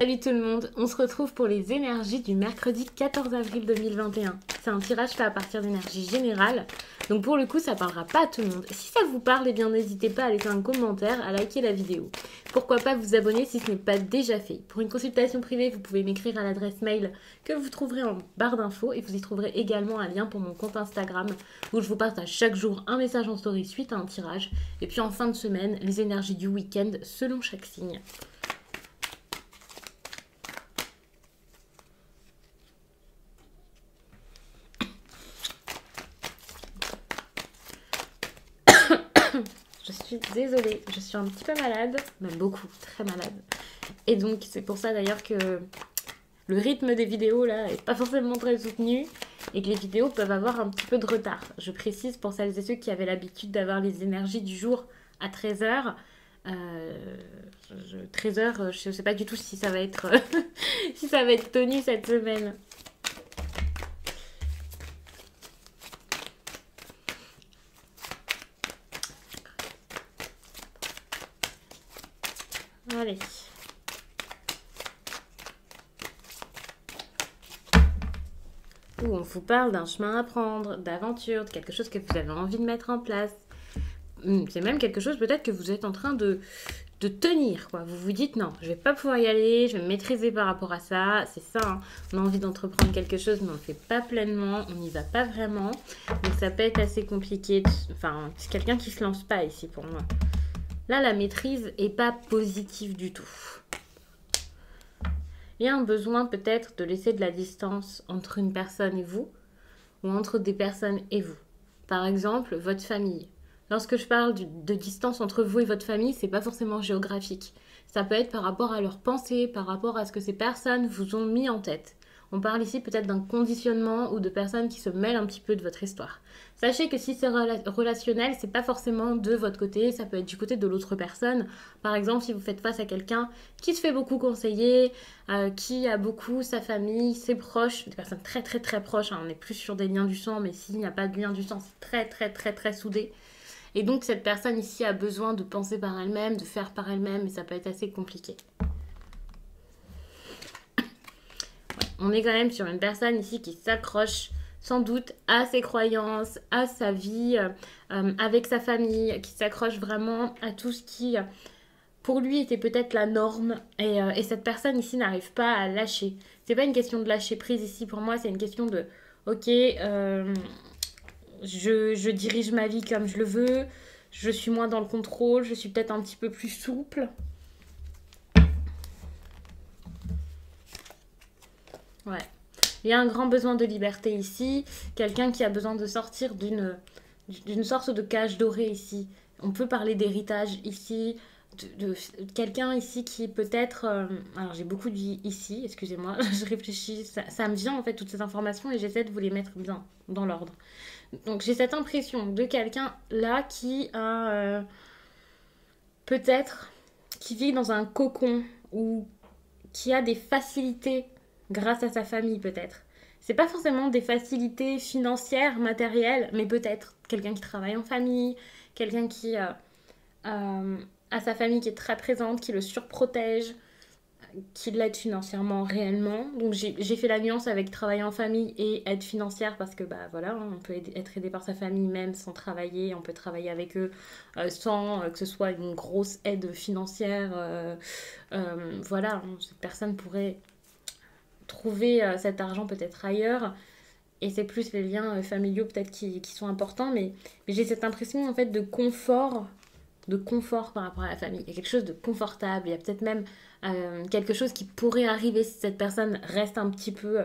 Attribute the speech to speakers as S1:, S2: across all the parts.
S1: Salut tout le monde, on se retrouve pour les énergies du mercredi 14 avril 2021. C'est un tirage fait à partir d'énergie générale, donc pour le coup ça parlera pas à tout le monde. Si ça vous parle, eh bien n'hésitez pas à laisser un commentaire, à liker la vidéo. Pourquoi pas vous abonner si ce n'est pas déjà fait. Pour une consultation privée, vous pouvez m'écrire à l'adresse mail que vous trouverez en barre d'infos et vous y trouverez également un lien pour mon compte Instagram où je vous partage chaque jour un message en story suite à un tirage. Et puis en fin de semaine, les énergies du week-end selon chaque signe. Je suis désolée, je suis un petit peu malade, même beaucoup, très malade. Et donc c'est pour ça d'ailleurs que le rythme des vidéos là est pas forcément très soutenu et que les vidéos peuvent avoir un petit peu de retard. Je précise pour celles et ceux qui avaient l'habitude d'avoir les énergies du jour à 13h. 13h, je sais pas du tout si ça va être si ça va être tenu cette semaine. Allez. Où on vous parle d'un chemin à prendre, d'aventure, de quelque chose que vous avez envie de mettre en place. C'est même quelque chose peut-être que vous êtes en train de tenir, quoi. Vous vous dites non, je vais pas pouvoir y aller, je vais me maîtriser par rapport à ça. C'est ça, hein. On a envie d'entreprendre quelque chose, mais on ne le fait pas pleinement, on n'y va pas vraiment. Donc ça peut être assez compliqué. Enfin, c'est quelqu'un qui se lance pas ici pour moi. Là, la maîtrise est pas positive du tout. Il y a un besoin peut-être de laisser de la distance entre une personne et vous, ou entre des personnes et vous. Par exemple, votre famille. Lorsque je parle de distance entre vous et votre famille, c'est pas forcément géographique. Ça peut être par rapport à leurs pensées, par rapport à ce que ces personnes vous ont mis en tête. On parle ici peut-être d'un conditionnement ou de personnes qui se mêlent un petit peu de votre histoire. Sachez que si c'est relationnel, c'est pas forcément de votre côté, ça peut être du côté de l'autre personne. Par exemple, si vous faites face à quelqu'un qui se fait beaucoup conseiller, qui a beaucoup sa famille, ses proches, des personnes très très très proches, hein, on n'est plus sur des liens du sang, mais s'il n'y a pas de lien du sang, c'est très très très très soudé. Et donc cette personne ici a besoin de penser par elle-même, de faire par elle-même, et ça peut être assez compliqué. On est quand même sur une personne ici qui s'accroche sans doute à ses croyances, à sa vie, avec sa famille, qui s'accroche vraiment à tout ce qui, pour lui, était peut-être la norme. Et cette personne ici n'arrive pas à lâcher. C'est pas une question de lâcher prise ici pour moi, c'est une question de, ok, je dirige ma vie comme je le veux, je suis moins dans le contrôle, je suis peut-être un petit peu plus souple. Ouais. Il y a un grand besoin de liberté ici. Quelqu'un qui a besoin de sortir d'une sorte de cage dorée ici. On peut parler d'héritage ici. De quelqu'un ici qui peut-être... alors j'ai beaucoup dit ici, excusez-moi, je réfléchis. Ça me vient en fait toutes ces informations et j'essaie de vous les mettre bien dans l'ordre. Donc j'ai cette impression de quelqu'un là qui a... peut-être qui vit dans un cocon ou qui a des facilités grâce à sa famille peut-être. C'est pas forcément des facilités financières, matérielles, mais peut-être quelqu'un qui travaille en famille, quelqu'un qui a sa famille qui est très présente, qui le surprotège, qui l'aide financièrement réellement. Donc j'ai fait la nuance avec travailler en famille et aide financière parce que bah voilà, on peut être aidé par sa famille même sans travailler, on peut travailler avec eux sans que ce soit une grosse aide financière. Voilà, cette personne pourrait trouver cet argent peut-être ailleurs et c'est plus les liens familiaux peut-être qui sont importants mais j'ai cette impression en fait de confort par rapport à la famille. Il y a quelque chose de confortable, il y a peut-être même quelque chose qui pourrait arriver si cette personne reste un petit peu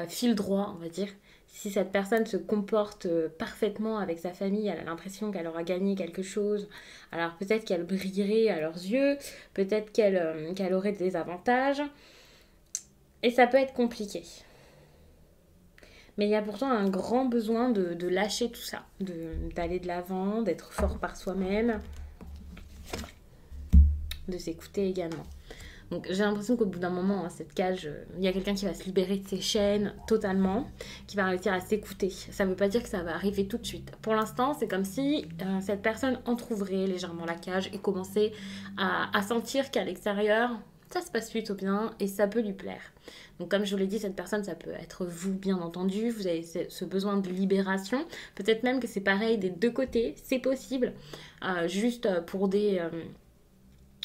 S1: fil droit, on va dire. Si cette personne se comporte parfaitement avec sa famille, elle a l'impression qu'elle aura gagné quelque chose. Alors peut-être qu'elle brillerait à leurs yeux, peut-être qu'elle aurait des avantages. Et ça peut être compliqué. Mais il y a pourtant un grand besoin de lâcher tout ça, d'aller de l'avant, d'être fort par soi-même, de s'écouter également. Donc j'ai l'impression qu'au bout d'un moment, hein, cette cage, il y a quelqu'un qui va se libérer de ses chaînes totalement, qui va réussir à s'écouter. Ça ne veut pas dire que ça va arriver tout de suite. Pour l'instant, c'est comme si cette personne entrouvrait légèrement la cage et commençait à sentir qu'à l'extérieur, ça se passe plutôt bien et ça peut lui plaire. Donc comme je vous l'ai dit, cette personne, ça peut être vous, bien entendu. Vous avez ce besoin de libération. Peut-être même que c'est pareil des deux côtés, c'est possible. Juste pour des...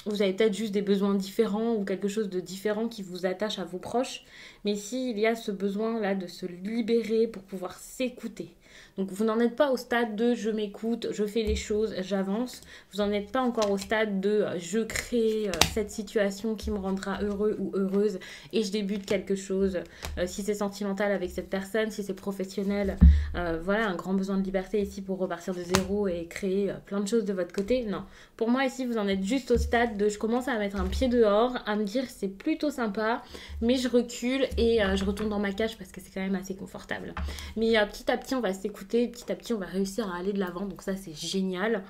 S1: vous avez peut-être juste des besoins différents ou quelque chose de différent qui vous attache à vos proches. Mais s'il y a ce besoin-là de se libérer pour pouvoir s'écouter. Donc vous n'en êtes pas au stade de je m'écoute, je fais les choses, j'avance. Vous n'en êtes pas encore au stade de je crée cette situation qui me rendra heureux ou heureuse et je débute quelque chose. Si c'est sentimental avec cette personne, si c'est professionnel, voilà, un grand besoin de liberté ici pour repartir de zéro et créer plein de choses de votre côté. Non, pour moi ici vous en êtes juste au stade de je commence à mettre un pied dehors, à me dire c'est plutôt sympa, mais je recule et je retourne dans ma cage parce que c'est quand même assez confortable. Mais petit à petit on va s'écouter, petit à petit on va réussir à aller de l'avant, donc ça c'est génial.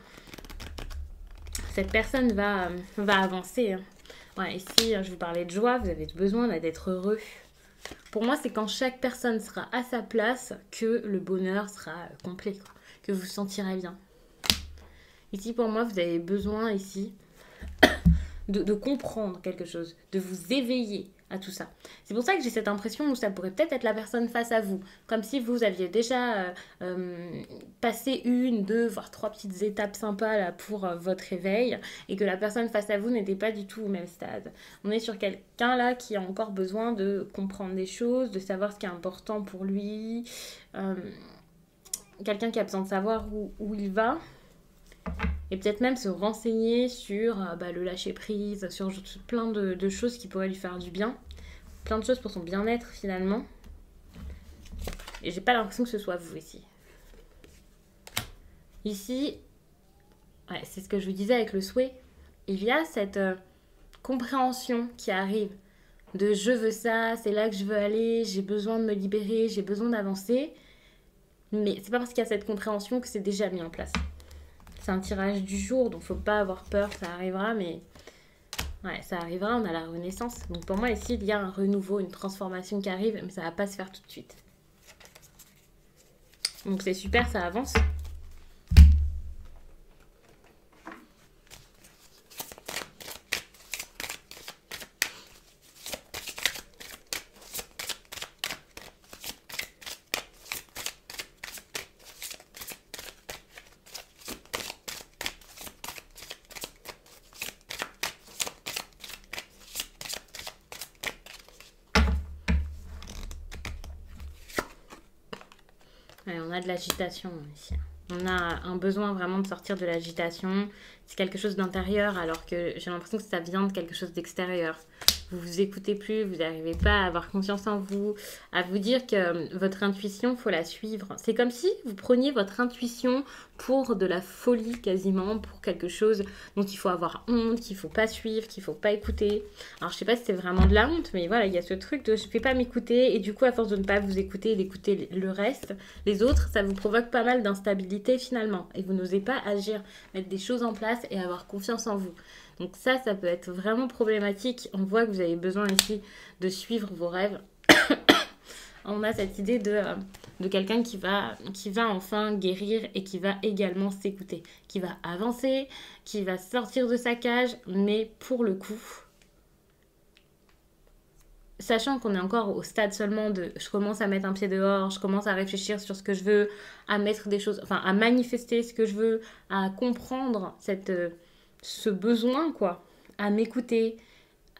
S1: Cette personne va avancer. Ouais, ici je vous parlais de joie, vous avez besoin d'être heureux. Pour moi c'est quand chaque personne sera à sa place que le bonheur sera complet, quoi, que vous vous sentirez bien. Ici pour moi vous avez besoin ici de comprendre quelque chose, de vous éveiller à tout ça. C'est pour ça que j'ai cette impression où ça pourrait peut-être être la personne face à vous, comme si vous aviez déjà passé 1, 2, voire 3 petites étapes sympas là, pour votre réveil, et que la personne face à vous n'était pas du tout au même stade. On est sur quelqu'un là qui a encore besoin de comprendre des choses, de savoir ce qui est important pour lui, quelqu'un qui a besoin de savoir où il va. Et peut-être même se renseigner sur le lâcher-prise, sur plein de choses qui pourraient lui faire du bien. Plein de choses pour son bien-être finalement. Et j'ai pas l'impression que ce soit vous ici. Ici, ouais, c'est ce que je vous disais avec le souhait. Il y a cette compréhension qui arrive de je veux ça, c'est là que je veux aller, j'ai besoin de me libérer, j'ai besoin d'avancer. Mais c'est pas parce qu'il y a cette compréhension que c'est déjà mis en place. C'est un tirage du jour, donc faut pas avoir peur, ça arrivera, mais ouais, ça arrivera, on a la renaissance. Donc pour moi ici, il y a un renouveau, une transformation qui arrive, mais ça va pas se faire tout de suite. Donc c'est super, ça avance. Ouais, on a de l'agitation ici. On a un besoin vraiment de sortir de l'agitation. C'est quelque chose d'intérieur alors que j'ai l'impression que ça vient de quelque chose d'extérieur. Vous vous écoutez plus, vous n'arrivez pas à avoir confiance en vous, à vous dire que votre intuition, faut la suivre. C'est comme si vous preniez votre intuition pour de la folie quasiment, pour quelque chose dont il faut avoir honte, qu'il faut pas suivre, qu'il faut pas écouter. Alors je sais pas si c'est vraiment de la honte, mais voilà, il y a ce truc de je vais pas m'écouter et du coup à force de ne pas vous écouter et d'écouter le reste, les autres, ça vous provoque pas mal d'instabilité finalement et vous n'osez pas agir, mettre des choses en place et avoir confiance en vous. Donc ça peut être vraiment problématique. On voit que vous avez besoin ici de suivre vos rêves. On a cette idée de quelqu'un qui va enfin guérir et qui va également s'écouter, qui va avancer, qui va sortir de sa cage, mais pour le coup, sachant qu'on est encore au stade seulement de je commence à mettre un pied dehors, je commence à réfléchir sur ce que je veux, à mettre des choses, enfin à manifester ce que je veux, à comprendre ce besoin, quoi, à m'écouter,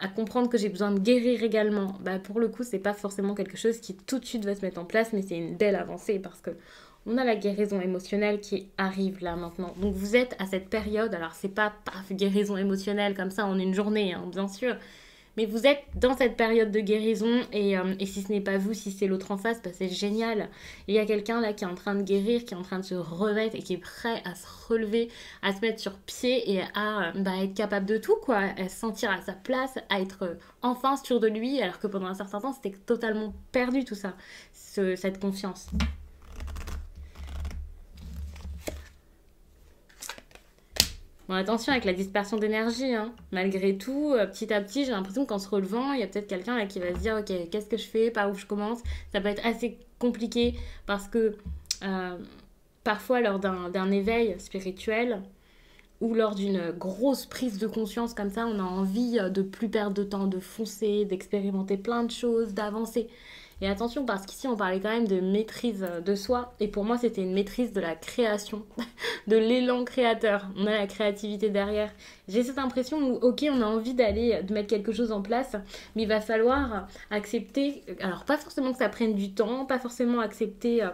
S1: à comprendre que j'ai besoin de guérir également, pour le coup, c'est pas forcément quelque chose qui tout de suite va se mettre en place, mais c'est une belle avancée parce que on a la guérison émotionnelle qui arrive là maintenant. Donc vous êtes à cette période, alors c'est pas paf, guérison émotionnelle comme ça en une journée, hein, bien sûr, mais vous êtes dans cette période de guérison et si ce n'est pas vous, si c'est l'autre en face, c'est génial. Il y a quelqu'un là qui est en train de guérir, qui est en train de se remettre et qui est prêt à se relever, à se mettre sur pied et à être capable de tout, quoi. À se sentir à sa place, à être enfin sûr de lui, alors que pendant un certain temps, c'était totalement perdu tout ça, cette confiance. Bon, attention avec la dispersion d'énergie, hein. Malgré tout, petit à petit, j'ai l'impression qu'en se relevant, il y a peut-être quelqu'un là qui va se dire ok, qu'est-ce que je fais, par où je commence. Ça peut être assez compliqué parce que parfois, lors d'un éveil spirituel, ou lors d'une grosse prise de conscience comme ça, on a envie de plus perdre de temps, de foncer, d'expérimenter plein de choses, d'avancer. Et attention, parce qu'ici, on parlait quand même de maîtrise de soi. Et pour moi, c'était une maîtrise de la création, de l'élan créateur. On a la créativité derrière. J'ai cette impression où, ok, on a envie de mettre quelque chose en place, mais il va falloir accepter, alors pas forcément que ça prenne du temps, pas forcément accepter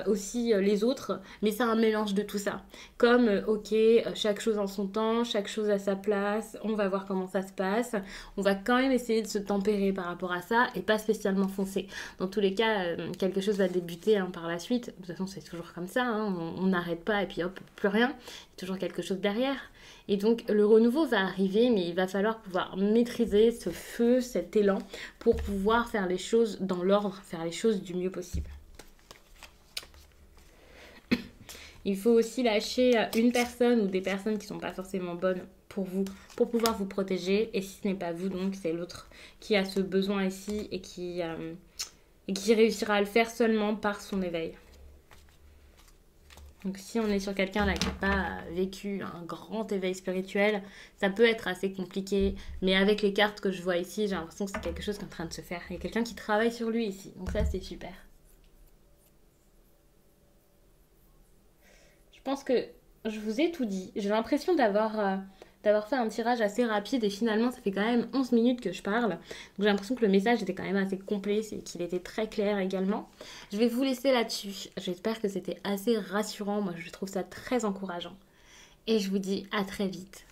S1: aussi les autres, mais c'est un mélange de tout ça. Comme, ok, chaque chose en son temps, chaque chose à sa place, on va voir comment ça se passe. On va quand même essayer de se tempérer par rapport à ça et pas spécialement foncer. Dans tous les cas, quelque chose va débuter par la suite. De toute façon, c'est toujours comme ça, hein. On n'arrête pas et puis hop, plus rien. Il y a toujours quelque chose derrière. Et donc, le renouveau va arriver, mais il va falloir pouvoir maîtriser ce feu, cet élan, pour pouvoir faire les choses dans l'ordre, faire les choses du mieux possible. Il faut aussi lâcher une personne ou des personnes qui ne sont pas forcément bonnes pour vous, pour pouvoir vous protéger. Et si ce n'est pas vous, donc c'est l'autre qui a ce besoin ici et qui réussira à le faire seulement par son éveil. Donc si on est sur quelqu'un là qui n'a pas vécu un grand éveil spirituel, ça peut être assez compliqué. Mais avec les cartes que je vois ici, j'ai l'impression que c'est quelque chose qui est en train de se faire. Il y a quelqu'un qui travaille sur lui ici. Donc ça, c'est super. Je pense que je vous ai tout dit. J'ai l'impression d'avoir fait un tirage assez rapide et finalement ça fait quand même 11 minutes que je parle. Donc j'ai l'impression que le message était quand même assez complet, c'est qu'il était très clair également. Je vais vous laisser là-dessus. J'espère que c'était assez rassurant. Moi je trouve ça très encourageant. Et je vous dis à très vite.